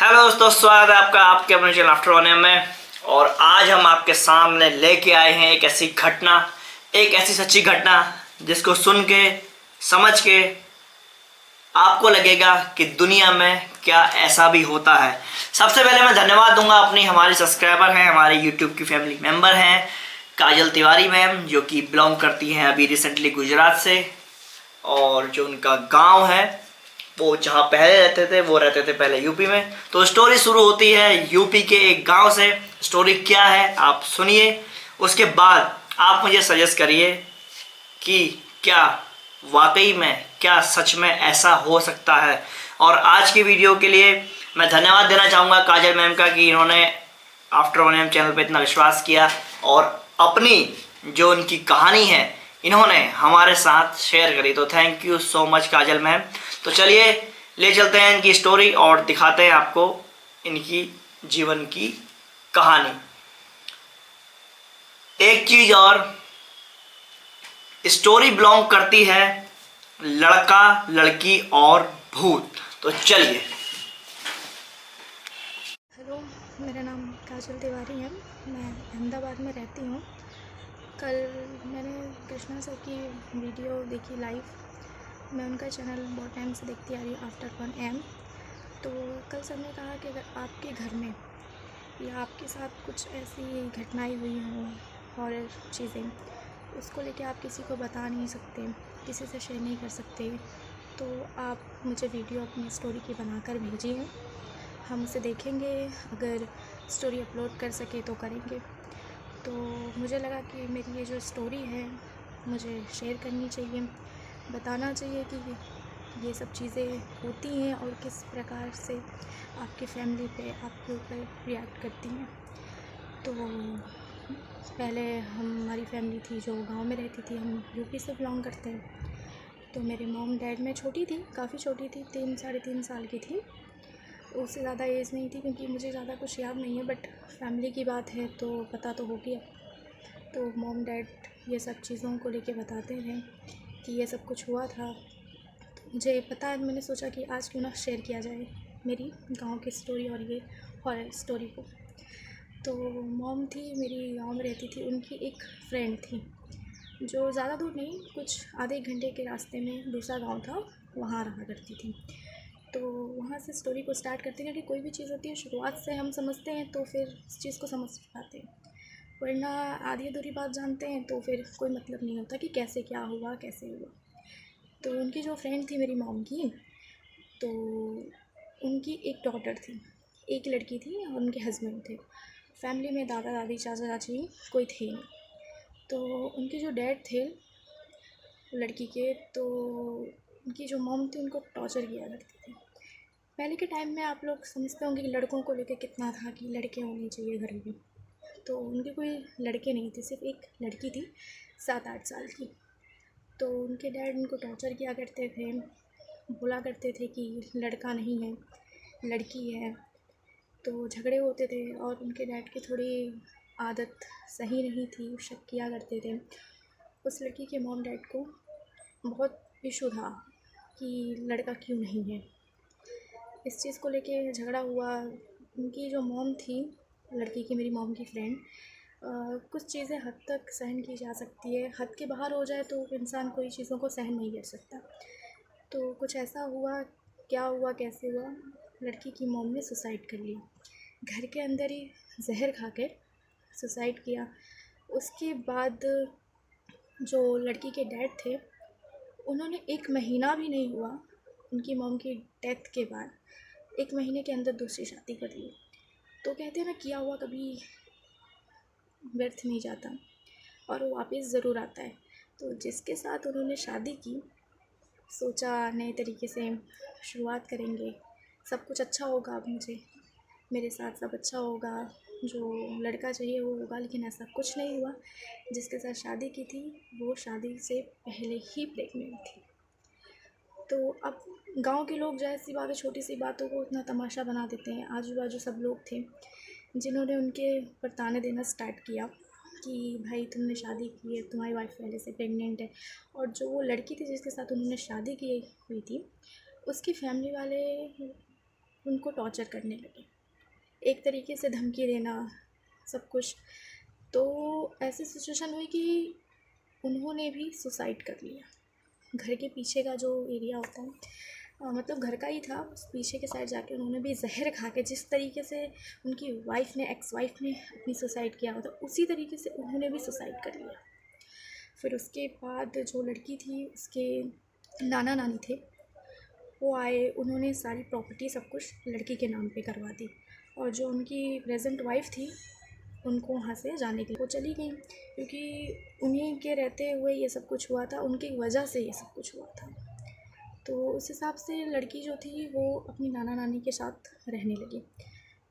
Hello दोस्तों, स्वागत है आपका आपके अपने चैनल आफ्टर वन में। और आज हम आपके सामने लेके आए हैं एक ऐसी घटना, एक ऐसी सच्ची घटना जिसको सुन के समझ के आपको लगेगा कि दुनिया में क्या ऐसा भी होता है। सबसे पहले मैं धन्यवाद दूंगा अपनी हमारी सब्सक्राइबर हैं, हमारे यूट्यूब की फैमिली मेंबर हैं काजल तिवारी मैम, जो कि बिलोंग करती हैं अभी रिसेंटली गुजरात से। और जो उनका गांव है वो जहाँ पहले रहते थे वो रहते थे पहले यूपी में। तो स्टोरी शुरू होती है यूपी के एक गांव से। स्टोरी क्या है आप सुनिए, उसके बाद आप मुझे सजेस्ट करिए कि क्या वाकई में, क्या सच में ऐसा हो सकता है। और आज की वीडियो के लिए मैं धन्यवाद देना चाहूँगा काजल मैम का कि इन्होंने आफ्टर वन एम चैनल पे इतना विश्वास किया और अपनी जो उनकी कहानी है इन्होंने हमारे साथ शेयर करी। तो thank you so much Kajal ma'am. तो चलिए ले चलते हैं इनकी स्टोरी और दिखाते हैं आपको इनकी जीवन की कहानी। एक चीज और, स्टोरी बिलोंग करती है लड़का लड़की और भूत। तो चलिए। हेलो, मेरा नाम काजल तिवारी है। मैं अहमदाबाद में रहती हूँ। कल मैंने कृष्णा सर की वीडियो देखी लाइव। मैं उनका चैनल बहुत टाइम से देखती आ रही हूँ, आफ्टर वन एम। तो कल सर ने कहा कि अगर आपके घर में या आपके साथ कुछ ऐसी घटनाएं हुई हों, हॉरर चीज़ें, उसको लेके आप किसी को बता नहीं सकते, किसी से शेयर नहीं कर सकते, तो आप मुझे वीडियो अपनी स्टोरी की बनाकर भेजिए। हम उसे देखेंगे, अगर स्टोरी अपलोड कर सके तो करेंगे। तो मुझे लगा कि मेरी ये जो स्टोरी है मुझे शेयर करनी चाहिए, बताना चाहिए कि ये सब चीज़ें होती हैं और किस प्रकार से आपकी फैमिली पे आपके ऊपर रिएक्ट करती हैं। तो पहले हमारी फैमिली थी जो गांव में रहती थी, हम यूपी से बिलोंग करते हैं। तो मेरे मॉम डैड, मैं छोटी थी, काफ़ी छोटी थी, 3 साढ़े 3 साल की थी। उससे ज़्यादा एज नहीं थी क्योंकि मुझे ज़्यादा कुछ याद नहीं है, बट फैमिली की बात है तो पता तो होगी। तो मॉम डैड ये सब चीज़ों को लेके बताते हैं कि ये सब कुछ हुआ था। तो मुझे पता है, मैंने सोचा कि आज क्यों ना शेयर किया जाए मेरी गांव की स्टोरी और ये हॉरर स्टोरी को। तो मॉम थी मेरी, गांव में रहती थी, उनकी एक फ्रेंड थी जो ज़्यादा दूर नहीं, कुछ आधे घंटे के रास्ते में दूसरा गांव था, वहाँ रहा करती थी। तो वहाँ से स्टोरी को स्टार्ट करते हैं कि कोई भी चीज़ होती है शुरुआत से हम समझते हैं तो फिर उस चीज़ को समझ पाते हैं, वरना आधी अधूरी बात जानते हैं तो फिर कोई मतलब नहीं होता कि कैसे क्या हुआ, कैसे हुआ। तो उनकी जो फ्रेंड थी मेरी मॉम की, तो उनकी एक डॉटर थी, एक लड़की थी और उनके हस्बैंड थे। फैमिली में दादा दादी चाचा चाची कोई थे नहीं। तो उनके जो डैड थे लड़की के, तो उनकी जो मॉम थी उनको टॉर्चर किया करती थी। पहले के टाइम में आप लोग समझते होंगे कि लड़कों को लेकर कितना था कि लड़के होने चाहिए घर में। तो उनके कोई लड़के नहीं थे, सिर्फ एक लड़की थी 7-8 साल की। तो उनके डैड उनको टॉर्चर किया करते थे, बोला करते थे कि लड़का नहीं है लड़की है। तो झगड़े होते थे और उनके डैड की थोड़ी आदत सही नहीं थी, शक किया करते थे। उस लड़की के मॉम डैड को बहुत इशू था कि लड़का क्यों नहीं है। इस चीज़ को लेके झगड़ा हुआ। उनकी जो मॉम थी लड़की की, मेरी मॉम की फ्रेंड, कुछ चीज़ें हद तक सहन की जा सकती है, हद के बाहर हो जाए तो इंसान कोई चीज़ों को सहन नहीं कर सकता। तो कुछ ऐसा हुआ, क्या हुआ, कैसे हुआ, लड़की की मॉम ने सुसाइड कर लिया, घर के अंदर ही जहर खा कर सुसाइड किया। उसके बाद जो लड़की के डैड थे, उन्होंने 1 महीना भी नहीं हुआ उनकी मॉम की डेथ के बाद, 1 महीने के अंदर दूसरी शादी कर ली। तो कहते हैं ना, किया हुआ कभी व्यर्थ नहीं जाता और वो वापस ज़रूर आता है। तो जिसके साथ उन्होंने शादी की, सोचा नए तरीके से शुरुआत करेंगे, सब कुछ अच्छा होगा, अब मुझे मेरे साथ सब अच्छा होगा, जो लड़का चाहिए वो होगा, लेकिन ऐसा कुछ नहीं हुआ। जिसके साथ शादी की थी वो शादी से पहले ही प्रेग्नेंट थी। तो अब गांव के लोग, जाहिर सी बात है, छोटी सी बातों को इतना तमाशा बना देते हैं। आजू बाजू सब लोग थे जिन्होंने उनके पर ताने देना स्टार्ट किया कि भाई तुमने शादी की है, तुम्हारी वाइफ पहले से प्रेग्नेंट है। और जो वो लड़की थी जिसके साथ उन्होंने शादी की हुई थी, उसकी फैमिली वाले उनको टॉर्चर करने लगे, एक तरीके से धमकी देना सब कुछ। तो ऐसी सिचुएशन हुई कि उन्होंने भी सुसाइड कर लिया। घर के पीछे का जो एरिया होता है, मतलब घर का ही था, उस पीछे के साइड जाके उन्होंने भी जहर खा के, जिस तरीके से उनकी वाइफ ने, एक्स वाइफ ने अपनी सुसाइड किया होता, उसी तरीके से उन्होंने भी सुसाइड कर लिया। फिर उसके बाद जो लड़की थी, उसके नाना नानी थे, वो आए, उन्होंने सारी प्रॉपर्टी सब कुछ लड़की के नाम पे करवा दी। और जो उनकी प्रेजेंट वाइफ थी, उनको वहाँ से जाने के लिए वो चली गई, क्योंकि उन्हीं के रहते हुए ये सब कुछ हुआ था, उनकी वजह से ये सब कुछ हुआ था। तो उस हिसाब से लड़की जो थी वो अपनी नाना नानी के साथ रहने लगी।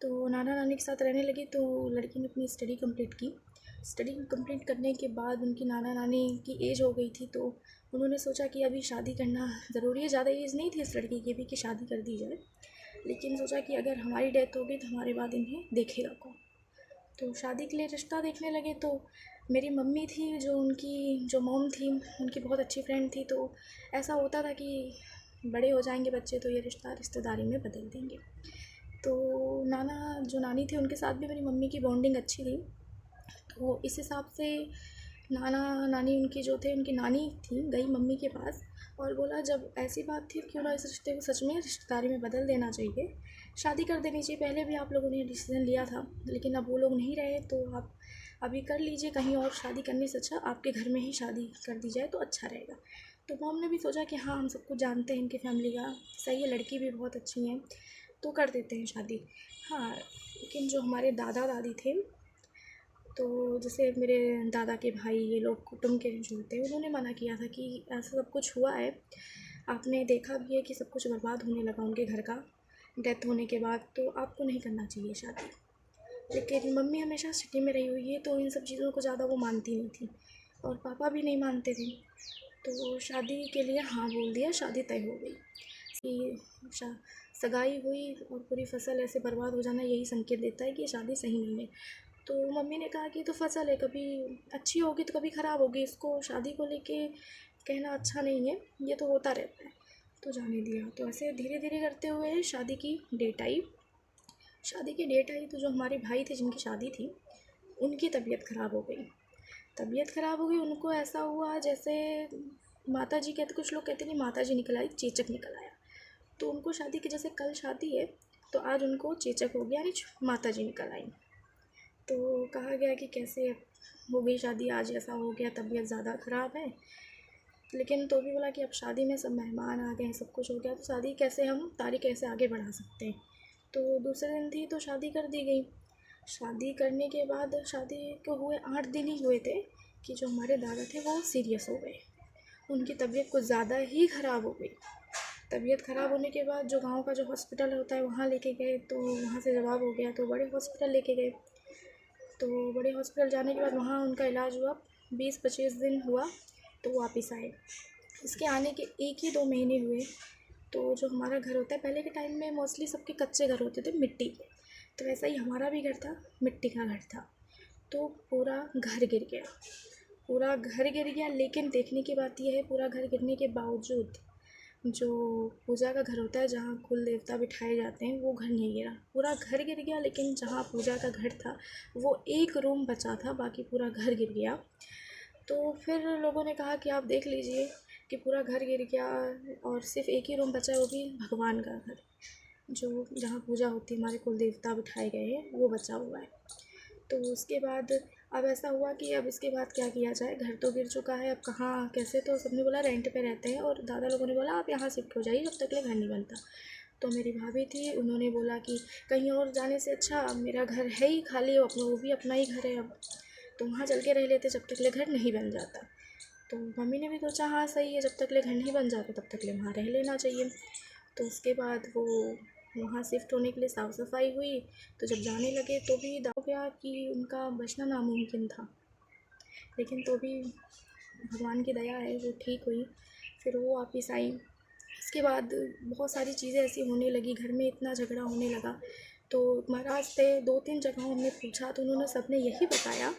तो नाना नानी के साथ रहने लगी तो लड़की ने अपनी स्टडी कंप्लीट की। स्टडी कंप्लीट करने के बाद उनकी नाना नानी की एज हो गई थी, तो उन्होंने सोचा कि अभी शादी करना ज़रूरी है। ज़्यादा एज नहीं थी इस लड़की की भी कि शादी कर दी जाए, लेकिन सोचा कि अगर हमारी डेथ होगी तो हमारे बाद इन्हें देखेगा कौन। तो शादी के लिए रिश्ता देखने लगे। तो मेरी मम्मी थी, जो उनकी जो मॉम थी, उनकी बहुत अच्छी फ्रेंड थी। तो ऐसा होता था कि बड़े हो जाएंगे बच्चे तो ये रिश्ता रिश्तेदारी में बदल देंगे। तो नाना जो नानी थे, उनके साथ भी मेरी मम्मी की बॉन्डिंग अच्छी थी। तो इस हिसाब से नाना नानी उनकी जो थे, उनकी नानी थी, गई मम्मी के पास और बोला जब ऐसी बात थी, क्यों ना इस रिश्ते को सच में रिश्तेदारी में बदल देना चाहिए, शादी कर देनी चाहिए। पहले भी आप लोगों ने डिसीज़न लिया था, लेकिन अब वो लोग नहीं रहे, तो आप अभी कर लीजिए। कहीं और शादी करने से अच्छा आपके घर में ही शादी कर दी जाए तो अच्छा रहेगा। तो मॉम ने भी सोचा कि हाँ, हम सब कुछ जानते हैं इनकी फैमिली का, सही है, लड़की भी बहुत अच्छी है, तो कर देते हैं शादी। हाँ, लेकिन जो हमारे दादा दादी थे, तो जैसे मेरे दादा के भाई, ये लोग कुटुंब के जो होते हैं, उन्होंने मना किया था कि ऐसा सब कुछ हुआ है, आपने देखा भी है कि सब कुछ बर्बाद होने लगा उनके घर का डेथ होने के बाद, तो आपको नहीं करना चाहिए शादी। लेकिन मम्मी हमेशा सिटी में रही हुई है, तो इन सब चीज़ों को ज़्यादा वो मानती नहीं थी, और पापा भी नहीं मानते थे। तो शादी के लिए हाँ बोल दिया, शादी तय हो गई कि सगाई हुई और पूरी फसल ऐसे बर्बाद हो जाना, यही संकेत देता है कि शादी सही नहीं है। तो मम्मी ने कहा कि तो फसल है, कभी अच्छी होगी तो कभी ख़राब होगी, इसको शादी को लेके कहना अच्छा नहीं है, ये तो होता रहता है, तो जाने दिया। तो ऐसे धीरे धीरे करते हुए शादी की डेट आई। शादी की डेट आई तो जो हमारे भाई थे जिनकी शादी थी, उनकी तबीयत ख़राब हो गई। तबीयत ख़राब हो गई, उनको ऐसा हुआ जैसे माता जी कहते, कुछ लोग कहते नहीं माता जी निकल आई, चेचक निकल आया। तो उनको शादी की, जैसे कल शादी है तो आज उनको चेचक हो गया, यानी माता जी निकल आई। तो कहा गया कि कैसे हो गई शादी, आज ऐसा हो गया, तबीयत ज़्यादा ख़राब है। लेकिन तो भी बोला कि अब शादी में सब मेहमान आ गए, सब कुछ हो गया, तो शादी कैसे, हम तारीख कैसे आगे बढ़ा सकते हैं। तो दूसरे दिन थी तो शादी कर दी गई। शादी करने के बाद, शादी को हुए 8 दिन ही हुए थे कि जो हमारे दादा थे वो सीरियस हो गए, उनकी तबीयत कुछ ज़्यादा ही ख़राब हो गई। तबीयत ख़राब होने के बाद जो गांव का जो हॉस्पिटल होता है वहाँ लेके गए, तो वहाँ से जवाब हो गया तो बड़े हॉस्पिटल लेके गए। तो बड़े हॉस्पिटल जाने के बाद वहाँ उनका इलाज हुआ, 20-25 दिन हुआ तो वापस आए। इसके आने के 1 ही 2 महीने हुए तो जो हमारा घर होता है, पहले के टाइम में मोस्टली सबके कच्चे घर होते थे मिट्टी के, तो वैसा ही हमारा भी घर था, मिट्टी का घर था। तो पूरा घर गिर गया, पूरा घर गिर गया। लेकिन देखने की बात यह है, पूरा घर गिरने के बावजूद जो पूजा का घर होता है, जहाँ कुल देवता बिठाए जाते हैं, वो घर नहीं गिरा। पूरा घर गिर गया, लेकिन जहाँ पूजा का घर था वो एक रूम बचा था, बाकी पूरा घर गिर गया। तो फिर लोगों ने कहा कि आप देख लीजिए कि पूरा घर गिर गया और सिर्फ एक ही रूम बचा है, वो भी भगवान का घर, जो जहाँ पूजा होती है, हमारे कुल देवता बिठाए गए हैं, वो बचा हुआ है। तो उसके बाद अब ऐसा हुआ कि अब इसके बाद क्या किया जाए, घर तो गिर चुका है, अब कहाँ कैसे। तो सबने बोला रेंट पे रहते हैं, और दादा लोगों ने बोला आप यहाँ शिफ्ट हो जाइए जब तक ले घर नहीं बनता। तो मेरी भाभी थी, उन्होंने बोला कि कहीं और जाने से अच्छा मेरा घर है ही खाली, अपना वो भी अपना ही घर है, अब तो वहाँ चल के रह लेते जब तक ले घर नहीं बन जाता। तो मम्मी ने भी सोचा हाँ सही है, जब तक ले घर नहीं बन जाता तब तक ले वहाँ रह लेना चाहिए। तो उसके बाद वो वहाँ शिफ्ट होने के लिए साफ़ सफाई हुई, तो जब जाने लगे तो भी हो गया कि उनका बचना नामुमकिन था, लेकिन तो भी भगवान की दया है, वो ठीक हुई, फिर वो वापस आई। इसके बाद बहुत सारी चीज़ें ऐसी होने लगी, घर में इतना झगड़ा होने लगा। तो महाराज से 2-3 जगहों हमने पूछा, तो उन्होंने सबने यही बताया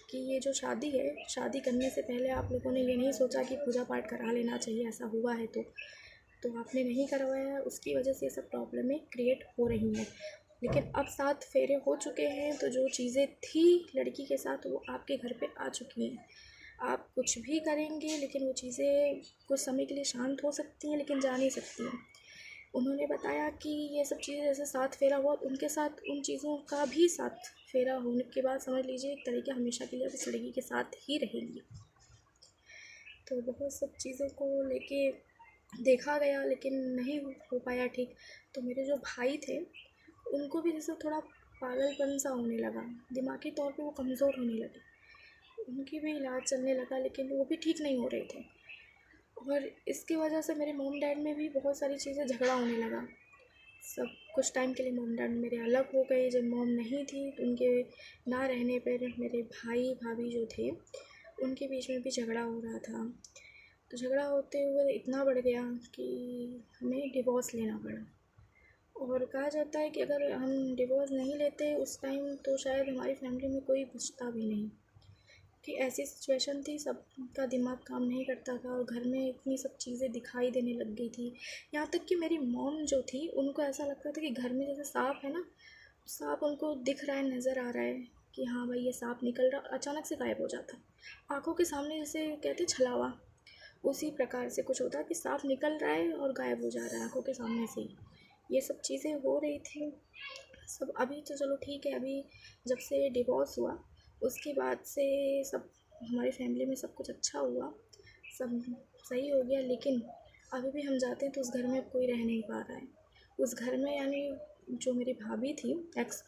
कि ये जो शादी है, शादी करने से पहले आप लोगों ने ये नहीं सोचा कि पूजा पाठ करा लेना चाहिए, ऐसा हुआ है तो तो आपने नहीं करवाया, उसकी वजह से ये सब प्रॉब्लमें क्रिएट हो रही हैं। लेकिन अब 7 फेरे हो चुके हैं, तो जो चीज़ें थी लड़की के साथ वो आपके घर पे आ चुकी हैं। आप कुछ भी करेंगे लेकिन वो चीज़ें कुछ समय के लिए शांत हो सकती हैं, लेकिन जा नहीं सकती हैं। उन्होंने बताया कि ये सब चीज़ें जैसे 7 फेरा हुआ, उनके साथ उन चीज़ों का भी 7 फेरा होने के बाद समझ लीजिए एक तरीके हमेशा के लिए उस लड़की के साथ ही रहेंगी। तो बहुत सब चीज़ों को लेके देखा गया, लेकिन नहीं हो पाया ठीक। तो मेरे जो भाई थे उनको भी जैसे थोड़ा पागलपन सा होने लगा, दिमागी तौर पे वो कमज़ोर होने लगे। उनकी भी इलाज चलने लगा, लेकिन वो भी ठीक नहीं हो रहे थे। और इसकी वजह से मेरे मॉम डैड में भी बहुत सारी चीज़ें झगड़ा होने लगा। सब कुछ टाइम के लिए मॉम डैड मेरे अलग हो गए। जब मॉम नहीं थी तो उनके ना रहने पर मेरे भाई भाभी जो थे उनके बीच में भी झगड़ा हो रहा था। तो झगड़ा होते हुए इतना बढ़ गया कि हमें डिवोर्स लेना पड़ा। और कहा जाता है कि अगर हम डिवोर्स नहीं लेते उस टाइम तो शायद हमारी फैमिली में कोई बचता भी नहीं, कि ऐसी सिचुएशन थी, सबका दिमाग काम नहीं करता था और घर में इतनी सब चीज़ें दिखाई देने लग गई थी। यहाँ तक कि मेरी मॉम जो थी उनको ऐसा लगता था कि घर में जैसे सांप है ना, सांप उनको दिख रहा है, नज़र आ रहा है कि हाँ भाई ये सांप निकल रहा, अचानक से गायब हो जाता, आंखों के सामने जैसे कहते छलावा, उसी प्रकार से कुछ होता कि सांप निकल रहा है और गायब हो जा रहा है आंखों के सामने से ही। ये सब चीज़ें हो रही थी सब। अभी तो चलो ठीक है, अभी जब से डिवोर्स हुआ उसके बाद से सब हमारी फैमिली में सब कुछ अच्छा हुआ, सब सही हो गया। लेकिन अभी भी हम जाते हैं तो उस घर में कोई रह नहीं पा रहा है। उस घर में यानी जो मेरी भाभी थी, एक्स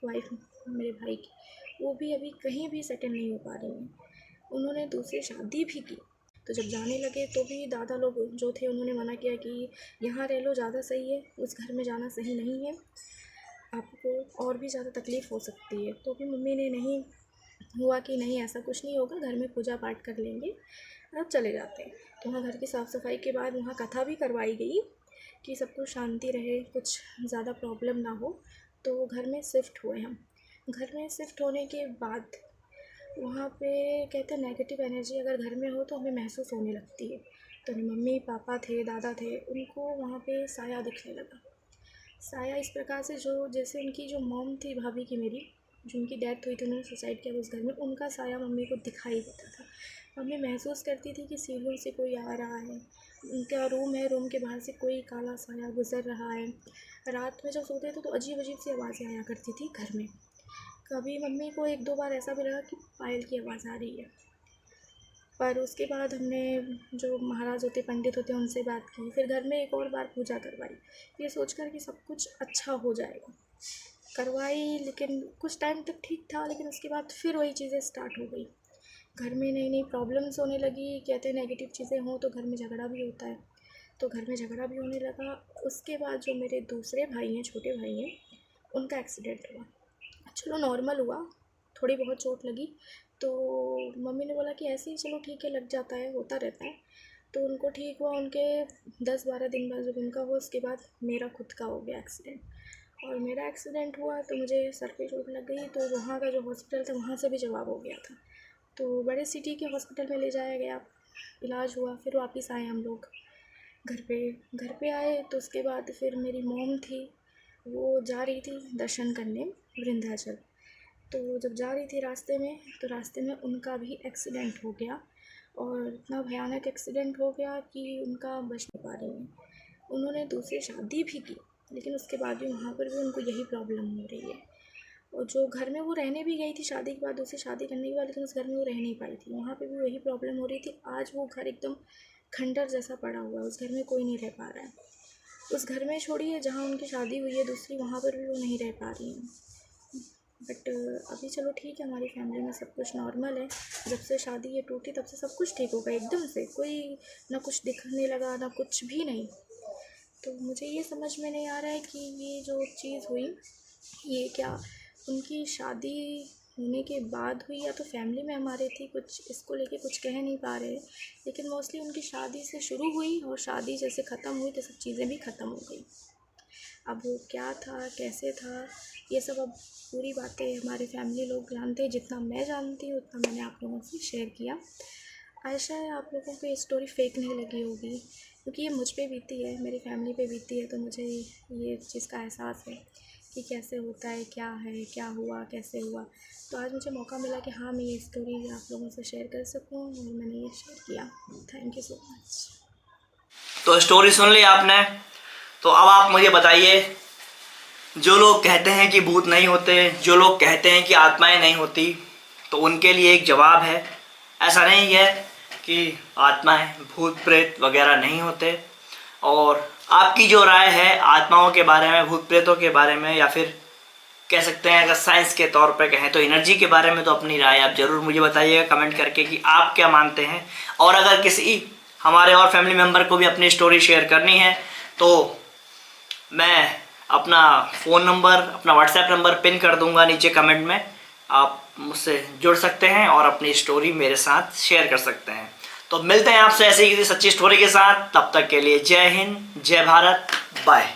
वाइफ मेरे भाई की, वो भी अभी कहीं भी सेटल नहीं हो पा रही हैं। उन्होंने दूसरी शादी भी की, तो जब जाने लगे तो भी दादा लोग जो थे उन्होंने मना किया कि यहाँ रह लो, ज़्यादा सही है, उस घर में जाना सही नहीं है, आपको और भी ज़्यादा तकलीफ़ हो सकती है। तो भी मम्मी ने नहीं हुआ कि नहीं ऐसा कुछ नहीं होगा, घर में पूजा पाठ कर लेंगे, अब चले जाते हैं। तो वहाँ घर की साफ़ सफाई के बाद वहाँ कथा भी करवाई गई कि सबको शांति रहे, कुछ ज़्यादा प्रॉब्लम ना हो। तो घर में शिफ्ट हुए हम। घर में शिफ्ट होने के बाद वहाँ पे कहते हैं नेगेटिव एनर्जी अगर घर में हो तो हमें महसूस होने लगती है। तो मम्मी पापा थे, दादा थे, उनको वहाँ पे साया दिखने लगा। साया इस प्रकार से जो जैसे उनकी जो मॉम थी भाभी की मेरी, जिनकी डेथ हुई थी, उन्होंने सुसाइड किया उस घर में, उनका साया मम्मी को दिखाई देता था। मम्मी महसूस करती थी कि सीढ़ियों से कोई आ रहा है, उनका रूम है, रूम के बाहर से कोई काला साया गुजर रहा है। रात में जब सोते थे तो अजीब अजीब सी आवाज़ें आया करती थी घर में। कभी मम्मी को 1-2 बार ऐसा भी लगा कि पायल की आवाज़ आ रही है। पर उसके बाद हमने जो महाराज होते, पंडित होते, उनसे बात की। फिर घर में एक और बार पूजा करवाई, ये सोचकर कि सब कुछ अच्छा हो जाएगा। करवाई, लेकिन कुछ टाइम तक ठीक था, लेकिन उसके बाद फिर वही चीज़ें स्टार्ट हो गई। घर में नई नई प्रॉब्लम्स होने लगी। कहते हैं नेगेटिव चीज़ें हों तो घर में झगड़ा भी होता है, तो घर में झगड़ा भी होने लगा। उसके बाद जो मेरे दूसरे भाई हैं, छोटे भाई हैं, उनका एक्सीडेंट हुआ। चलो नॉर्मल हुआ, थोड़ी बहुत चोट लगी, तो मम्मी ने बोला कि ऐसे ही चलो ठीक है, लग जाता है, होता रहता है। तो उनको ठीक हुआ, उनके 10-12 दिन बाद जब उनका हुआ उसके बाद मेरा खुद का हो गया एक्सीडेंट। और मेरा एक्सीडेंट हुआ तो मुझे सर पे चोट लग गई, तो वहाँ का जो हॉस्पिटल था वहाँ से भी जवाब हो गया था। तो बड़े सिटी के हॉस्पिटल में ले जाया गया, इलाज हुआ, फिर वापस आए हम लोग घर पे आए। तो उसके बाद फिर मेरी मॉम थी, वो जा रही थी दर्शन करने विंध्याचल। तो जब जा रही थी रास्ते में, तो रास्ते में उनका भी एक्सीडेंट हो गया, और इतना भयानक एक्सीडेंट हो गया कि उनका बच नहीं पा रही हैं। उन्होंने दूसरी शादी भी की, लेकिन उसके बाद भी वहाँ पर भी उनको यही प्रॉब्लम हो रही है। और जो घर में वो रहने भी गई थी शादी के बाद, दूसरी शादी करने के बाद, लेकिन उस घर में वो रह नहीं पाई थी, वहाँ पे भी वही प्रॉब्लम हो रही थी। आज वो घर एकदम खंडर जैसा पड़ा हुआ है, उस घर में कोई नहीं रह पा रहा है। उस घर में छोड़िए जहाँ उनकी शादी हुई है दूसरी, वहाँ पर भी वो नहीं रह पा रही हैं। बट अभी चलो ठीक है, हमारी फैमिली में सब कुछ नॉर्मल है। जब से शादी ये टूटी तब से सब कुछ ठीक हो गया एकदम से, कोई ना कुछ दिखने लगा ना कुछ भी नहीं। तो मुझे ये समझ में नहीं आ रहा है कि ये जो चीज़ हुई ये क्या उनकी शादी होने के बाद हुई, या तो फैमिली में हमारे थी, कुछ इसको लेके कुछ कह नहीं पा रहे। लेकिन मोस्टली उनकी शादी से शुरू हुई और शादी जैसे ख़त्म हुई तो सब चीज़ें भी ख़त्म हो गई। अब वो क्या था, कैसे था, ये सब अब पूरी बातें हमारे फैमिली लोग जानते हैं। जितना मैं जानती हूँ उतना मैंने आप लोगों से शेयर किया। आशा है आप लोगों को ये स्टोरी फेक नहीं लगी होगी, क्योंकि ये मुझ पे बीती है, मेरी फैमिली पे बीती है, तो मुझे ये चीज़ का एहसास है कि कैसे होता है, क्या हुआ, कैसे हुआ। तो आज मुझे मौका मिला कि हाँ, मैं ये स्टोरी आप लोगों से शेयर कर सकूँ, और मैंने ये शेयर किया। Thank you so much. तो स्टोरी सुन ली आपने, तो अब आप मुझे बताइए, जो लोग कहते हैं कि भूत नहीं होते, जो लोग कहते हैं कि आत्माएं नहीं होती, तो उनके लिए एक जवाब है। ऐसा नहीं है कि आत्माएं, भूत प्रेत वगैरह नहीं होते। और आपकी जो राय है आत्माओं के बारे में, भूत प्रेतों के बारे में, या फिर कह सकते हैं अगर साइंस के तौर पे कहें तो एनर्जी के बारे में, तो अपनी राय आप ज़रूर मुझे बताइएगा कमेंट करके कि आप क्या मानते हैं। और अगर किसी हमारे और फैमिली मेम्बर को भी अपनी स्टोरी शेयर करनी है तो मैं अपना फ़ोन नंबर, अपना व्हाट्सएप नंबर पिन कर दूंगा नीचे कमेंट में। आप मुझसे जुड़ सकते हैं और अपनी स्टोरी मेरे साथ शेयर कर सकते हैं। तो मिलते हैं आपसे ऐसी किसी सच्ची स्टोरी के साथ। तब तक के लिए जय हिंद, जय भारत, बाय।